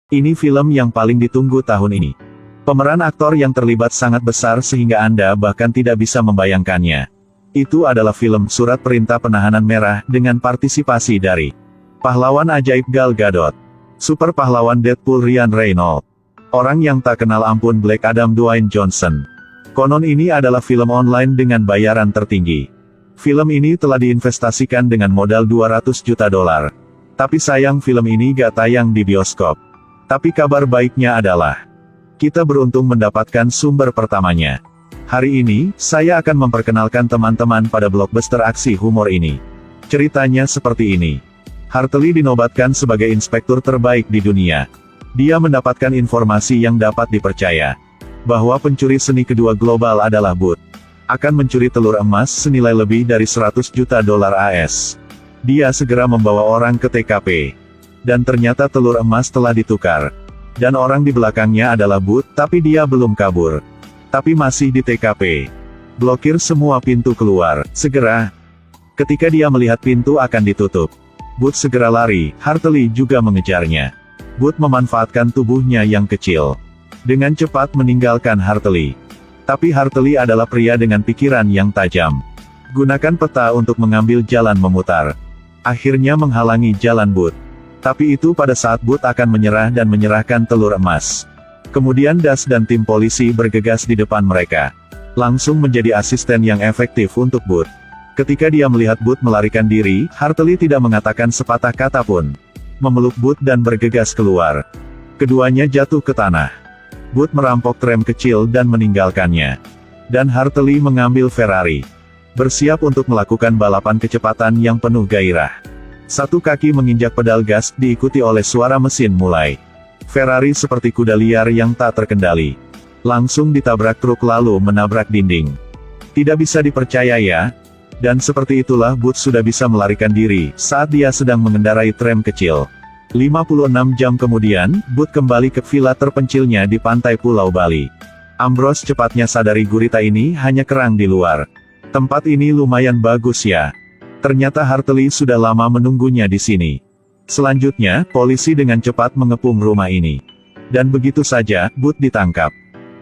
Ini film yang paling ditunggu tahun ini. Pemeran aktor yang terlibat sangat besar sehingga Anda bahkan tidak bisa membayangkannya. Itu adalah film Surat Perintah Penahanan Merah dengan partisipasi dari pahlawan ajaib Gal Gadot, super pahlawan Deadpool Ryan Reynolds, orang yang tak kenal ampun Black Adam Dwayne Johnson. Konon ini adalah film online dengan bayaran tertinggi. Film ini telah diinvestasikan dengan modal $200 juta. Tapi sayang film ini gak tayang di bioskop. Tapi kabar baiknya adalah, kita beruntung mendapatkan sumber pertamanya. Hari ini, saya akan memperkenalkan teman-teman pada blockbuster aksi humor ini. Ceritanya seperti ini. Hartley dinobatkan sebagai inspektur terbaik di dunia. Dia mendapatkan informasi yang dapat dipercaya. Bahwa pencuri seni kedua global adalah Booth. Akan mencuri telur emas senilai lebih dari $100 juta AS. Dia segera membawa orang ke TKP. Dan ternyata telur emas telah ditukar. Dan orang di belakangnya adalah Booth, tapi dia belum kabur. Tapi masih di TKP. Blokir semua pintu keluar, segera. Ketika dia melihat pintu akan ditutup, Booth segera lari, Hartley juga mengejarnya. Booth memanfaatkan tubuhnya yang kecil. Dengan cepat meninggalkan Hartley. Tapi Hartley adalah pria dengan pikiran yang tajam. Gunakan peta untuk mengambil jalan memutar. Akhirnya menghalangi jalan Booth. Tapi itu pada saat Booth akan menyerah dan menyerahkan telur emas. Kemudian Das dan tim polisi bergegas di depan mereka. Langsung menjadi asisten yang efektif untuk Booth. Ketika dia melihat Booth melarikan diri, Hartley tidak mengatakan sepatah kata pun. Memeluk Booth dan bergegas keluar. Keduanya jatuh ke tanah. Booth merampok tram kecil dan meninggalkannya. Dan Hartley mengambil Ferrari. Bersiap untuk melakukan balapan kecepatan yang penuh gairah. Satu kaki menginjak pedal gas, diikuti oleh suara mesin mulai. Ferrari seperti kuda liar yang tak terkendali. Langsung ditabrak truk lalu menabrak dinding. Tidak bisa dipercaya ya. Dan seperti itulah Booth sudah bisa melarikan diri, saat dia sedang mengendarai tram kecil. 56 jam kemudian, Booth kembali ke villa terpencilnya di pantai Pulau Bali. Ambrose cepatnya sadari gurita ini hanya kerang di luar. Tempat ini lumayan bagus ya. Ternyata Hartley sudah lama menunggunya di sini. Selanjutnya, polisi dengan cepat mengepung rumah ini. Dan begitu saja, Booth ditangkap.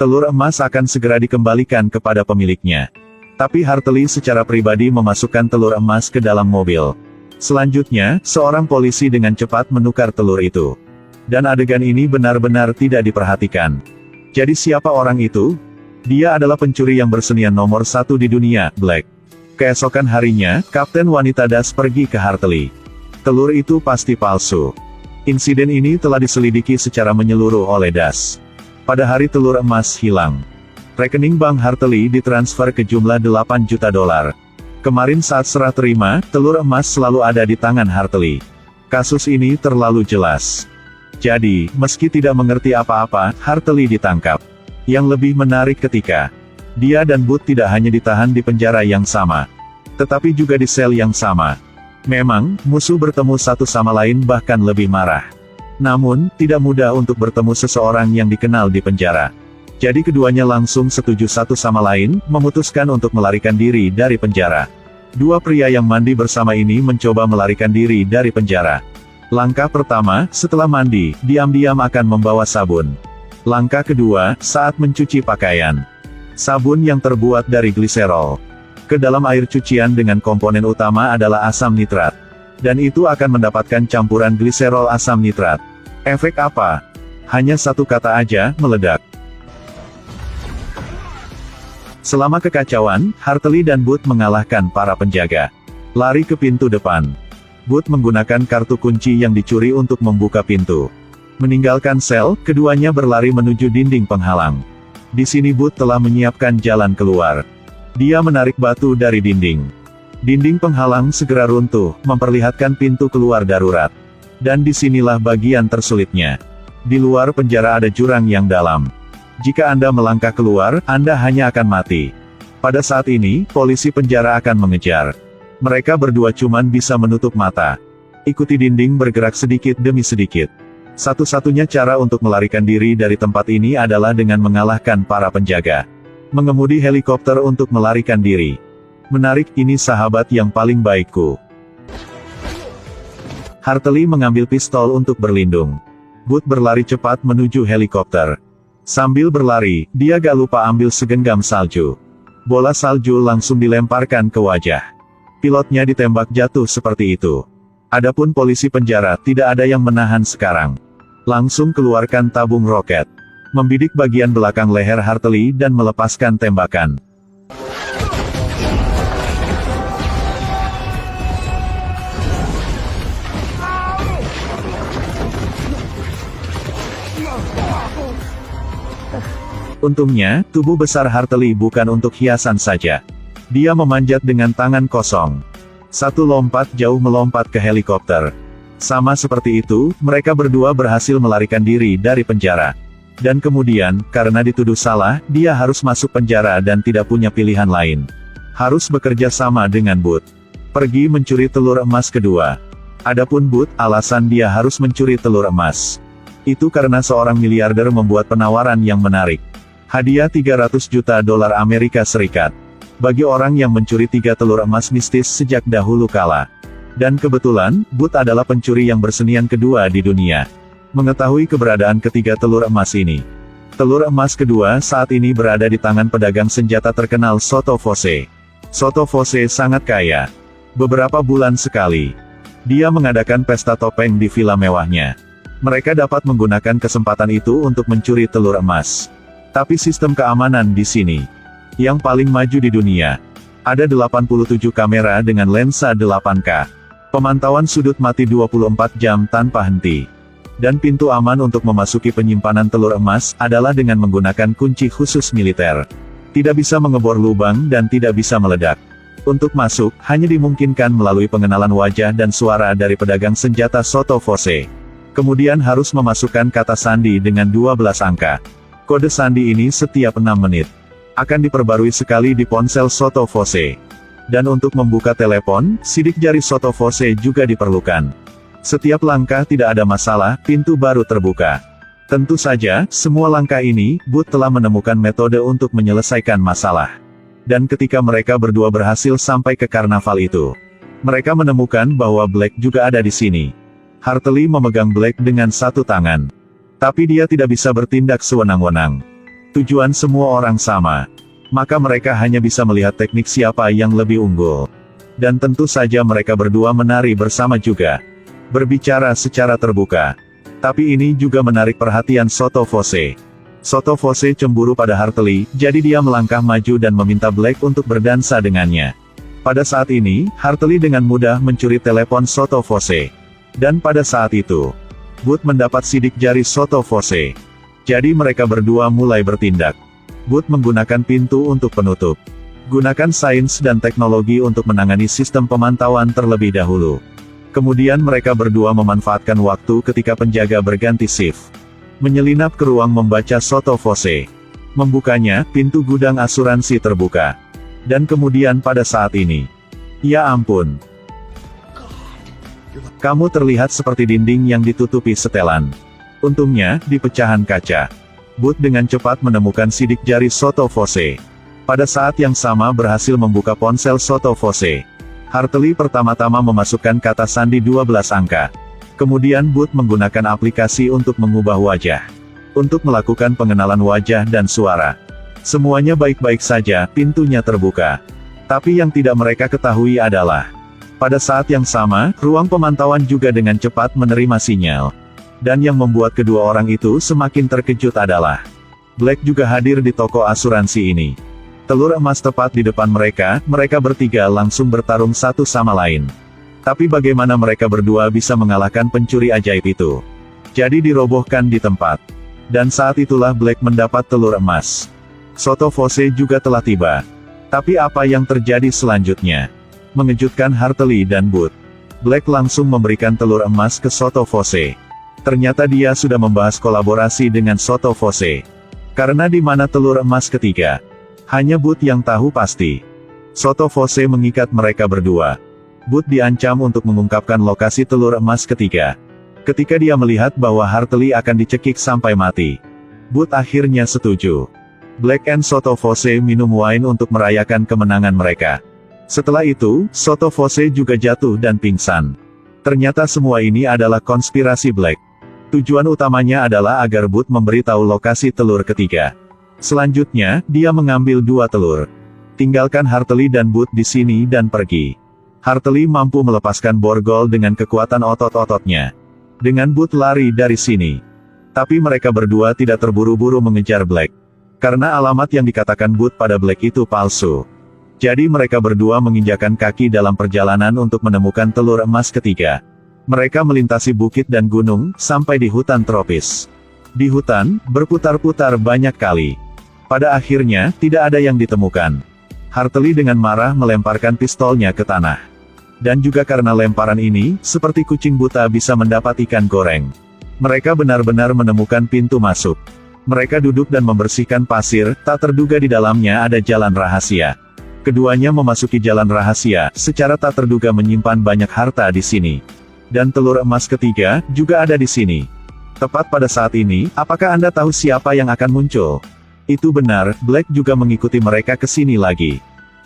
Telur emas akan segera dikembalikan kepada pemiliknya. Tapi Hartley secara pribadi memasukkan telur emas ke dalam mobil. Selanjutnya, seorang polisi dengan cepat menukar telur itu. Dan adegan ini benar-benar tidak diperhatikan. Jadi siapa orang itu? Dia adalah pencuri yang bersenian nomor 1 di dunia, Black. Keesokan harinya, Kapten Wanita Das pergi ke Hartley. Telur itu pasti palsu. Insiden ini telah diselidiki secara menyeluruh oleh Das. Pada hari telur emas hilang, rekening bank Hartley ditransfer ke jumlah $8 juta. Kemarin saat serah terima, telur emas selalu ada di tangan Hartley. Kasus ini terlalu jelas. Jadi, meski tidak mengerti apa-apa, Hartley ditangkap. Yang lebih menarik ketika dia dan Booth tidak hanya ditahan di penjara yang sama, tetapi juga di sel yang sama. Memang, musuh bertemu satu sama lain bahkan lebih marah. Namun, tidak mudah untuk bertemu seseorang yang dikenal di penjara. Jadi keduanya langsung setuju satu sama lain, memutuskan untuk melarikan diri dari penjara. Dua pria yang mandi bersama ini mencoba melarikan diri dari penjara. Langkah pertama, setelah mandi, diam-diam akan membawa sabun. Langkah kedua, saat mencuci pakaian. Sabun yang terbuat dari gliserol. Ke dalam air cucian dengan komponen utama adalah asam nitrat. Dan itu akan mendapatkan campuran gliserol asam nitrat. Efek apa? Hanya satu kata aja, meledak. Selama kekacauan, Hartley dan Booth mengalahkan para penjaga. Lari ke pintu depan. Booth menggunakan kartu kunci yang dicuri untuk membuka pintu. Meninggalkan sel, keduanya berlari menuju dinding penghalang. Di sini Booth telah menyiapkan jalan keluar. Dia menarik batu dari dinding. Dinding penghalang segera runtuh, memperlihatkan pintu keluar darurat. Dan disinilah bagian tersulitnya. Di luar penjara ada jurang yang dalam. Jika Anda melangkah keluar, Anda hanya akan mati. Pada saat ini, polisi penjara akan mengejar. Mereka berdua cuman bisa menutup mata. Ikuti dinding bergerak sedikit demi sedikit. Satu-satunya cara untuk melarikan diri dari tempat ini adalah dengan mengalahkan para penjaga. Mengemudi helikopter untuk melarikan diri. Menarik, ini sahabat yang paling baikku. Hartley mengambil pistol untuk berlindung. Booth berlari cepat menuju helikopter. Sambil berlari, dia gak lupa ambil segenggam salju. Bola salju langsung dilemparkan ke wajah. Pilotnya ditembak jatuh seperti itu. Adapun polisi penjara tidak ada yang menahan sekarang. Langsung keluarkan tabung roket. Membidik bagian belakang leher Hartley dan melepaskan tembakan. Untungnya, tubuh besar Hartley bukan untuk hiasan saja. Dia memanjat dengan tangan kosong. Satu lompat jauh melompat ke helikopter. Sama seperti itu, mereka berdua berhasil melarikan diri dari penjara. Dan kemudian, karena dituduh salah, dia harus masuk penjara dan tidak punya pilihan lain. Harus bekerja sama dengan Booth. Pergi mencuri telur emas kedua. Adapun Booth, alasan dia harus mencuri telur emas. Itu karena seorang miliarder membuat penawaran yang menarik. Hadiah 300 juta dolar Amerika Serikat. Bagi orang yang mencuri 3 telur emas mistis sejak dahulu kala. Dan kebetulan, Booth adalah pencuri yang bersenian kedua di dunia. Mengetahui keberadaan ketiga telur emas ini. Telur emas kedua saat ini berada di tangan pedagang senjata terkenal Soto Fosse. Soto Fosse sangat kaya. Beberapa bulan sekali, dia mengadakan pesta topeng di villa mewahnya. Mereka dapat menggunakan kesempatan itu untuk mencuri telur emas. Tapi sistem keamanan di sini yang paling maju di dunia. Ada 87 kamera dengan lensa 8K. Pemantauan sudut mati 24 jam tanpa henti. Dan pintu aman untuk memasuki penyimpanan telur emas adalah dengan menggunakan kunci khusus militer. Tidak bisa mengebor lubang dan tidak bisa meledak. Untuk masuk, hanya dimungkinkan melalui pengenalan wajah dan suara dari pedagang senjata Soto Fosse. Kemudian harus memasukkan kata sandi dengan 12 angka. Kode sandi ini setiap 6 menit. Akan diperbarui sekali di ponsel Soto Fosse. Dan untuk membuka telepon, sidik jari Soto Fosse juga diperlukan. Setiap langkah tidak ada masalah, pintu baru terbuka. Tentu saja, semua langkah ini, Booth telah menemukan metode untuk menyelesaikan masalah. Dan ketika mereka berdua berhasil sampai ke karnaval itu, mereka menemukan bahwa Black juga ada di sini. Hartley memegang Black dengan satu tangan. Tapi dia tidak bisa bertindak sewenang-wenang. Tujuan semua orang sama. Maka mereka hanya bisa melihat teknik siapa yang lebih unggul. Dan tentu saja mereka berdua menari bersama juga. Berbicara secara terbuka. Tapi ini juga menarik perhatian Soto Fosse. Soto Fosse cemburu pada Hartley, jadi dia melangkah maju dan meminta Black untuk berdansa dengannya. Pada saat ini, Hartley dengan mudah mencuri telepon Soto Fosse. Dan pada saat itu, Booth mendapat sidik jari Soto Fosse. Jadi mereka berdua mulai bertindak. Booth menggunakan pintu untuk penutup. Gunakan sains dan teknologi untuk menangani sistem pemantauan terlebih dahulu. Kemudian mereka berdua memanfaatkan waktu ketika penjaga berganti shift. Menyelinap ke ruang membaca Soto Fosse. Membukanya, pintu gudang asuransi terbuka. Dan kemudian pada saat ini, ya ampun. Kamu terlihat seperti dinding yang ditutupi setelan. Untungnya, di pecahan kaca. Booth dengan cepat menemukan sidik jari Soto Fosse. Pada saat yang sama berhasil membuka ponsel Soto Fosse. Hartley pertama-tama memasukkan kata sandi 12 angka. Kemudian Booth menggunakan aplikasi untuk mengubah wajah. Untuk melakukan pengenalan wajah dan suara. Semuanya baik-baik saja, pintunya terbuka. Tapi yang tidak mereka ketahui adalah, pada saat yang sama, ruang pemantauan juga dengan cepat menerima sinyal. Dan yang membuat kedua orang itu semakin terkejut adalah, Black juga hadir di toko asuransi ini. Telur emas tepat di depan mereka, mereka bertiga langsung bertarung satu sama lain. Tapi bagaimana mereka berdua bisa mengalahkan pencuri ajaib itu? Jadi dirobohkan di tempat. Dan saat itulah Black mendapat telur emas. Soto Fosse juga telah tiba. Tapi apa yang terjadi selanjutnya mengejutkan Hartley dan Booth. Black langsung memberikan telur emas ke Soto Fosse. Ternyata dia sudah membahas kolaborasi dengan Soto Fosse. Karena di mana telur emas ketiga? Hanya Booth yang tahu pasti. Soto Fosse mengikat mereka berdua. Booth diancam untuk mengungkapkan lokasi telur emas ketiga. Ketika dia melihat bahwa Hartley akan dicekik sampai mati, Booth akhirnya setuju. Black and Soto Fosse minum wine untuk merayakan kemenangan mereka. Setelah itu, Soto Fosse juga jatuh dan pingsan. Ternyata semua ini adalah konspirasi Black. Tujuan utamanya adalah agar Booth memberitahu lokasi telur ketiga. Selanjutnya, dia mengambil 2 telur. Tinggalkan Hartley dan Booth di sini dan pergi. Hartley mampu melepaskan borgol dengan kekuatan otot-ototnya. Dengan Booth lari dari sini. Tapi mereka berdua tidak terburu-buru mengejar Black. Karena alamat yang dikatakan Booth pada Black itu palsu. Jadi mereka berdua menginjakan kaki dalam perjalanan untuk menemukan telur emas ketiga. Mereka melintasi bukit dan gunung, sampai di hutan tropis. Di hutan, berputar-putar banyak kali. Pada akhirnya, tidak ada yang ditemukan. Hartley dengan marah melemparkan pistolnya ke tanah. Dan juga karena lemparan ini, seperti kucing buta bisa mendapat ikan goreng. Mereka benar-benar menemukan pintu masuk. Mereka duduk dan membersihkan pasir, tak terduga di dalamnya ada jalan rahasia. Keduanya memasuki jalan rahasia, secara tak terduga menyimpan banyak harta di sini. Dan telur emas ketiga, juga ada di sini. Tepat pada saat ini, apakah Anda tahu siapa yang akan muncul? Itu benar, Black juga mengikuti mereka ke sini lagi.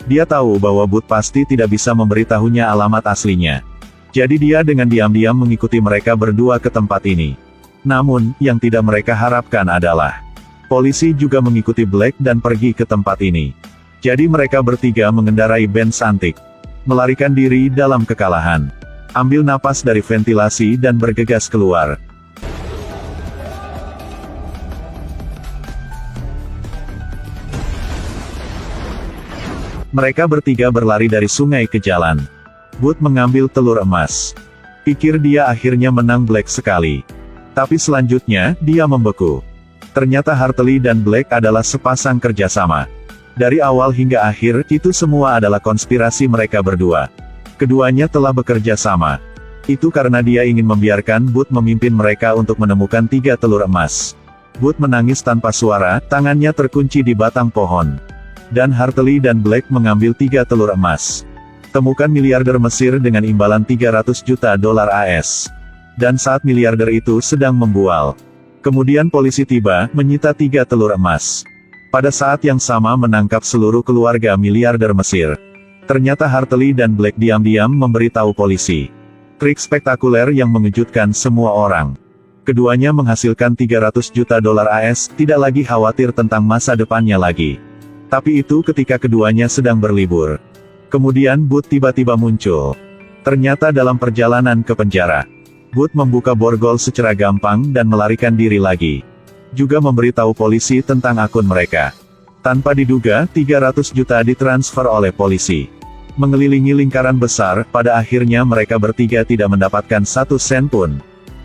Dia tahu bahwa Booth pasti tidak bisa memberitahunya alamat aslinya. Jadi dia dengan diam-diam mengikuti mereka berdua ke tempat ini. Namun, yang tidak mereka harapkan adalah polisi juga mengikuti Black dan pergi ke tempat ini. Jadi mereka bertiga mengendarai Benz antik. Melarikan diri dalam kekalahan. Ambil napas dari ventilasi dan bergegas keluar. Mereka bertiga berlari dari sungai ke jalan. Booth mengambil telur emas. Pikir dia akhirnya menang Black sekali. Tapi selanjutnya, dia membeku. Ternyata Hartley dan Black adalah sepasang kerjasama. Dari awal hingga akhir, itu semua adalah konspirasi mereka berdua. Keduanya telah bekerja sama. Itu karena dia ingin membiarkan Booth memimpin mereka untuk menemukan 3 telur emas. Booth menangis tanpa suara, tangannya terkunci di batang pohon. Dan Hartley dan Black mengambil 3 telur emas. Temukan miliarder Mesir dengan imbalan 300 juta dolar AS. Dan saat miliarder itu sedang membual. Kemudian polisi tiba, menyita 3 telur emas. Pada saat yang sama menangkap seluruh keluarga miliarder Mesir. Ternyata Hartley dan Black diam-diam memberitahu polisi. Trik spektakuler yang mengejutkan semua orang. Keduanya menghasilkan 300 juta dolar AS, tidak lagi khawatir tentang masa depannya lagi. Tapi itu ketika keduanya sedang berlibur. Kemudian Booth tiba-tiba muncul. Ternyata dalam perjalanan ke penjara. Booth membuka borgol secara gampang dan melarikan diri lagi. Juga memberitahu polisi tentang akun mereka. Tanpa diduga, 300 juta ditransfer oleh polisi. Mengelilingi lingkaran besar, pada akhirnya mereka bertiga tidak mendapatkan 1 sen pun.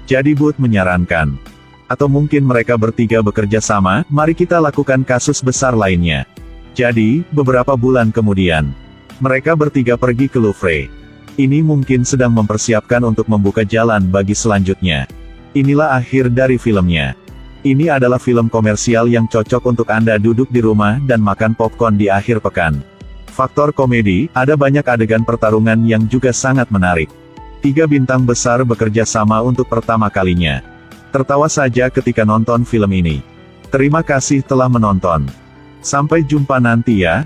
Jadi Booth menyarankan. Atau mungkin mereka bertiga bekerja sama, mari kita lakukan kasus besar lainnya. Jadi, beberapa bulan kemudian, mereka bertiga pergi ke Louvre. Ini mungkin sedang mempersiapkan untuk membuka jalan bagi selanjutnya. Inilah akhir dari filmnya. Ini adalah film komersial yang cocok untuk Anda duduk di rumah dan makan popcorn di akhir pekan. Faktor komedi, ada banyak adegan pertarungan yang juga sangat menarik. 3 bintang besar bekerja sama untuk pertama kalinya. Tertawa saja ketika nonton film ini. Terima kasih telah menonton. Sampai jumpa nanti ya.